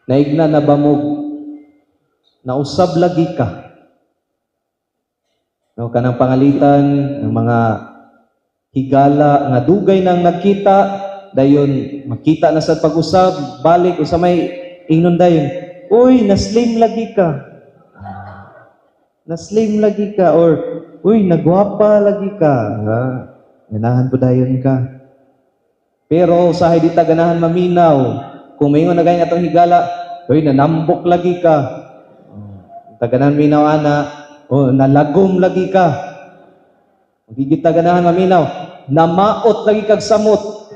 naigna na bamog, nausab lagi ka. No, kanang pangalitan ng mga higala nga dugay nang nagkita, dayon makita na sa pag-usab, balik o sa may ingnon dayon, uy, na-slim lagi ka. Na-slim lagi ka, or uy, nagwapa lagi ka. Ganahan po dayon ka. Pero usahay di ta ganahan maminaw. Kung mayon na ganyan atong higala, uy, nanambok lagi ka. Taganahan minaw ana, o nalagom lagi ka. Hindi kita ganahan maminaw, namaot lagi kag samot.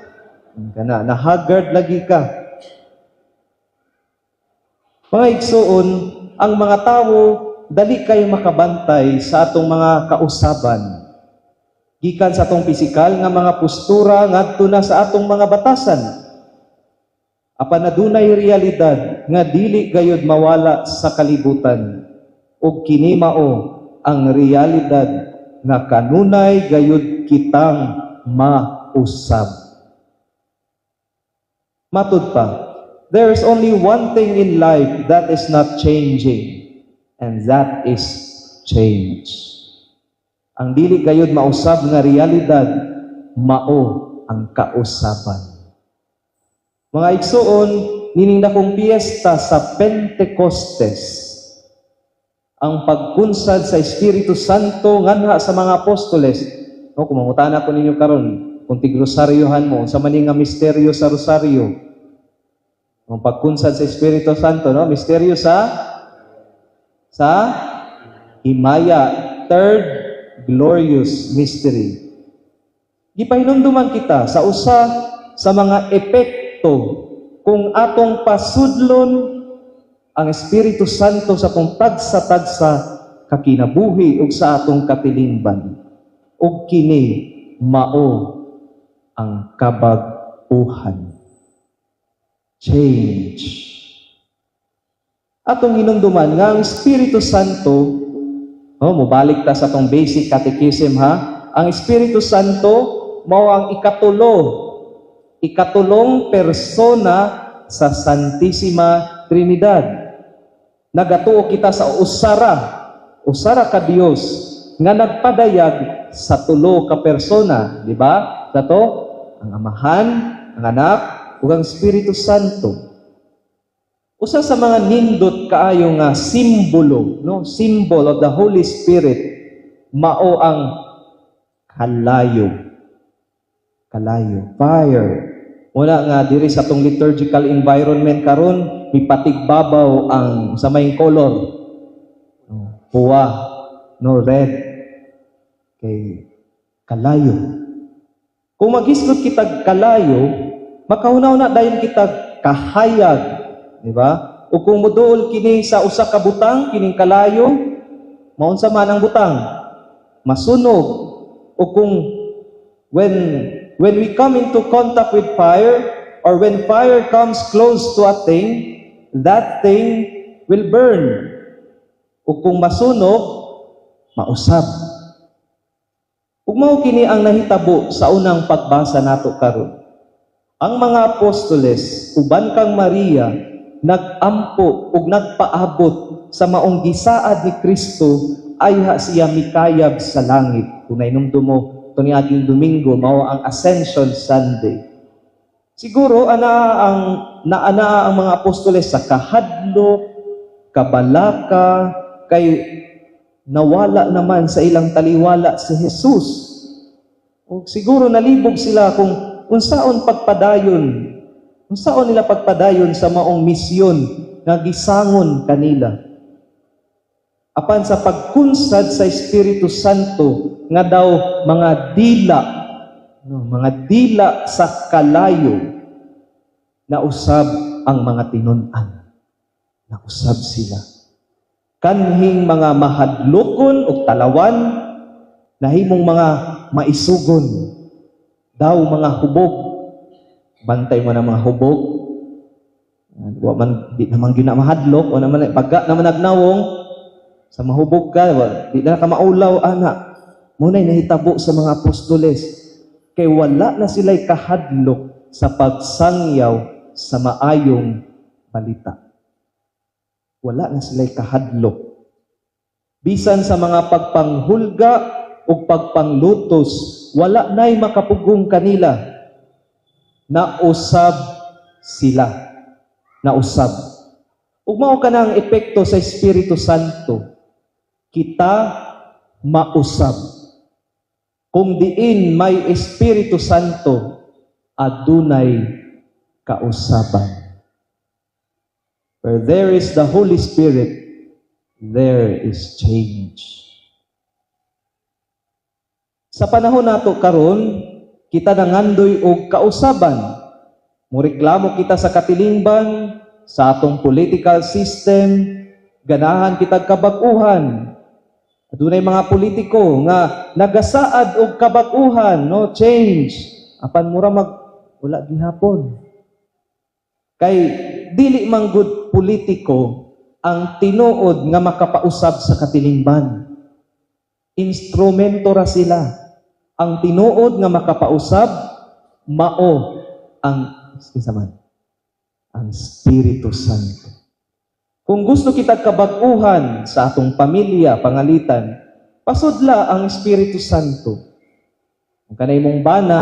Kana, nahagard lagi ka. Mga igsoon, ang mga tao, dali kayo makabantay sa atong mga kausaban. Gikan sa atong pisikal nga mga postura ngadto na sa atong mga batasan. Apan adunay realidad nga dili gayud mawala sa kalibutan. Ug kini mao ang realidad nga kanunay gayud kitang mausab. Matud pa, there is only one thing in life that is not changing, and that is change. Ang dili gayud mausab nga realidad, mao ang kausaban. Mga igsoon, nining dakong piyesta sa Pentecostes, ang pagkunsad sa Espiritu Santo nganha sa mga apostoles. No, kung mangutana ko ninyo karon, kung tigrosaryohan mo, sa maning nga misteryo sa rosaryo, ang pagkunsad sa Espiritu Santo, no, misteryo sa himaya, third glorious mystery. Gipahinumduman kita sa usa sa mga epekto kung atong pasudlon ang Espiritu Santo sa atong tagsa-tagsa kakinabuhi ug sa atong katilingban. Ug kini mao ang kabag-uhan. Change. Atong hinumduman nga ang Espiritu Santo, mubalik ta sa atong basic catechism ha. Ang Espiritu Santo mao ang ikatulong persona sa Santissima Trinidad. Nagatuo kita sa usara ka Dios nga nagpadayag sa tulo ka persona, di ba? Sa to, ang Amahan, ang Anak, ug ang Espiritu Santo. Usa sa mga nindot kaayo nga simbolo, no, symbol of the Holy Spirit, mao ang kalayo. Kalayo, fire. Muna nga diri sa tong liturgical environment karon, ipatigbabaw ang sa may color. Puwa, no, red. Kay kalayo. Kung maghisgot kita kalayo, makahunaw na dayon kita kahayag, di ba? O kung muduol kini sa usa ka butang, kining kalayo, maunsa man ang butang? Masunog. O kung when we come into contact with fire, or when fire comes close to a thing, that thing will burn. O kung masunog, mausab. Ug mao kini ang nahitabo sa unang pagbasa nato karon. Ang mga apostoles, uban kang Maria, nagampo ug nagpaabot sa maong gisaad ni Kristo ayha siya mikayab sa langit. Kung nainumdum mo itong ating Domingo, mao ang Ascension Sunday. Siguro naana ang mga apostoles sa kahadlok, kabalaka, kay nawala naman sa ilang taliwala si Jesus. O siguro nalibog sila kung unsaon nila pagpadayon sa maong misyon nga gisangon kanila. Apan sa pagkunsad sa Espiritu Santo nga daw mga dila sa kalayo, nausab ang mga tinud-an. Nausab sila. Kanhing mga mahadlokon o talawan, nahimong mga maisugon. Daw mga hubog. Bantay mo na mga hubog. Di naman ginamahadlok, o naman, pagka naman nagnawong, sa mahubog ka, di na ka maulaw, anak. Muna'y nahitabo sa mga apostoles. Kay wala na sila'y kahadlok sa pagsangyaw sa maayong balita. wala na sila'y kahadlok. Bisan sa mga pagpanghulga o pagpanglutos, wala na'y makapugong kanila. Nausab sila. Nausab. Ug mao ka ng epekto sa Espiritu Santo, kita mausab. Kung diin may Espiritu Santo, adunay kausaban. Where there is the Holy Spirit, there is change. Sa panahon nato karon, kita nangandoy og kausaban. Mureklamo kita sa katilingban, sa atong political system, ganahan kitag kabag-uhan. Adunay mga politiko nga nagasaad og kabag-uhan, no change. Apan mura wala gihapon. Kay dili man gud politiko ang tinuod nga makapausab sa katilingban. Instrumento ra sila. Ang tinuod nga makapausab mao ang Espiritu Santo. Kung gusto kita kabag-uhan sa atong pamilya, pangalitan, pasudla ang Espiritu Santo. Kung kanay mong bana,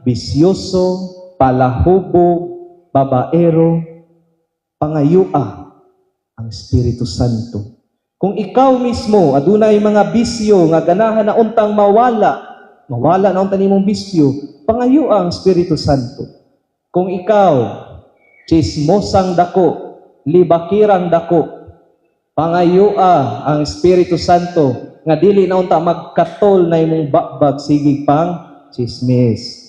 bisyoso, palahubog, babaero, pangayua ang Espiritu Santo. Kung ikaw mismo adunay mga bisyo nga ganahan na untang mawala na untang nimong bisyo, pangayua ang Espiritu Santo. Kung ikaw chismosang dako, libakirang dako, pangayua ang Espiritu Santo nga dili na unta magkatol na imong bakbag sigig pang chismis.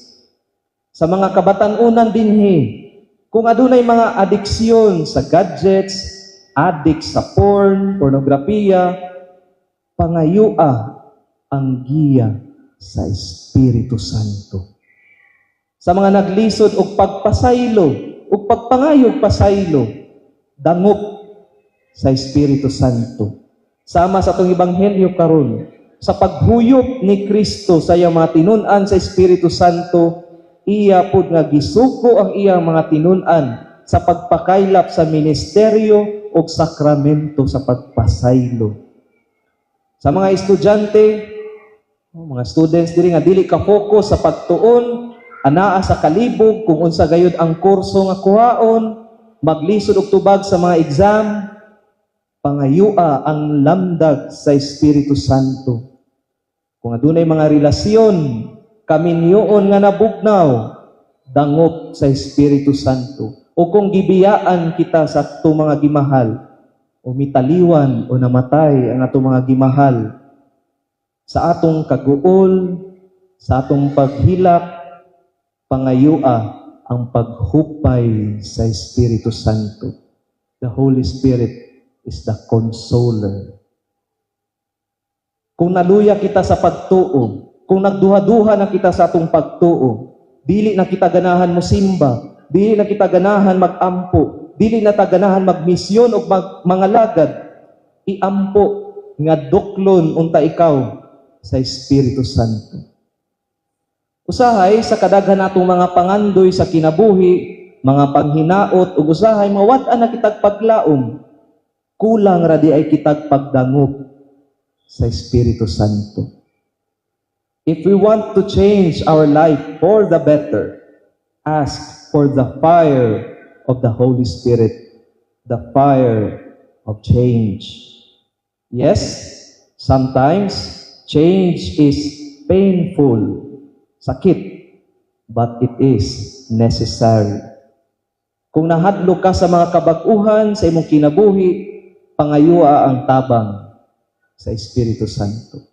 Sa mga kabatan-unan dinhi, kung adunay mga adiksyon sa gadgets, addict sa porn, pornografiya, pangayua ang giya sa Espiritu Santo. Sa mga naglisod og pagpasaylo, ug pagpangayog pasaylo, dangop sa Espiritu Santo. Sama sa itong Ebanghelyo karon, sa paghuyop ni Kristo sa iyang mga tinun-an sa Espiritu Santo, iya pud nga gisuko ang iyang mga tinun-an sa pagpakaylap sa ministeryo o sakramento sa pagpasaylo. Sa mga estudyante, mga students diri nga dili ka focus sa pagtuon, anaa sa kalibog kung unsa gayud ang kurso nga kuhaon, maglisod og tubag sa mga exam, pangayua ang lamdag sa Espiritu Santo. Kung adunay mga relasyon, kaminyoon nga nabugnaw, dangop sa Espiritu Santo. O kung gibiyaan kita sa atong mga gimahal, o mitaliwan o namatay ang atong mga gimahal, sa atong kaguol, sa atong paghilak, pangayua ang paghupay sa Espiritu Santo. The Holy Spirit is the consoler. Kung naluya kita sa pagtuo, kung nagduha-duha na kita sa atong pagtuo, dili na kita ganahan mo simba, dili na kita ganahan mag-ampo, dili na ta ganahan magmisyon o mangalagad, iampo nga duklon unta ikaw sa Espiritu Santo. Usahay sa kadaghan natong mga pangandoy sa kinabuhi, mga panghinaot, ug usahay mawat-an na kitag paglaom, kulang ra di ay kitag pagdangop sa Espiritu Santo. If we want to change our life for the better, ask for the fire of the Holy Spirit, the fire of change. Yes, sometimes change is painful, sakit, but it is necessary. Kung nahadlok ka sa mga kabag-uhan sa imong kinabuhi, pangayua ang tabang sa Espiritu Santo.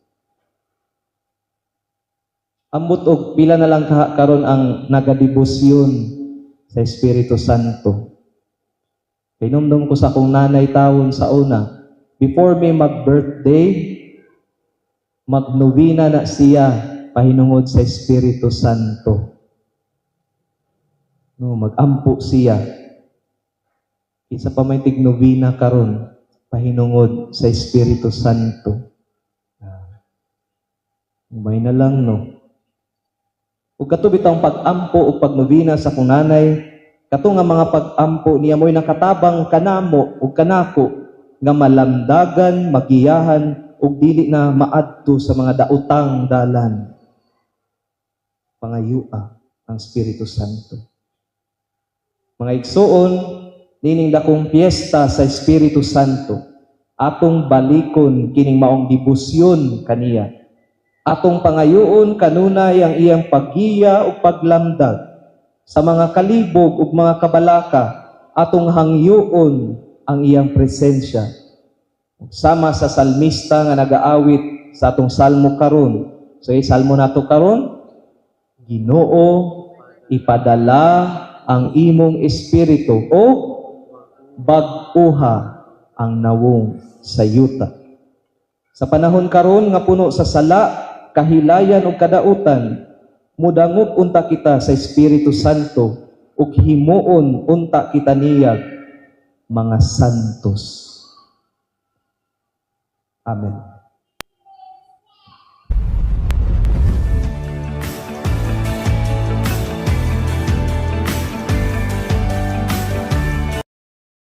Ambot og pila na lang karon ang nagadebosyon sa Espiritu Santo. Pinumdum ko sa akong nanay tawon sa una, before may mag-birthday, magnovena na siya pahinungod sa Espiritu Santo. No, mag-ampo siya. Isa pa may tignovena karon pahinungod sa Espiritu Santo. Umay na lang, no? Ug katubit ang pag-ampo o pagnovena sa akong nanay, Kato nga mga pag-ampo niya mo'y nakatabang kanamo o kanako nga malamdagan, magiyahan o dili na maadto sa mga daotang dalan. Pangayua ang Espiritu Santo. Mga igsoon, nining dakong piyesta sa Espiritu Santo, atong balikon kining maong dibusyon kaniya. Atong pangayuon kanunay ang iyang paggiya o paglamdag sa mga kalibog ug mga kabalaka, atong hangyuon ang iyang presensya. Sama sa salmista nga nagaawit sa atong salmo karon. So, salmo nato karon, Ginoo, ipadala ang imong espiritu o bag-uha ang nawong sa yuta. Sa panahon karon nga puno sa sala, kahilayan ug kadautan, mudangop unta kita sa Espiritu Santo ug himuon unta kita niyag mga santos. Amen.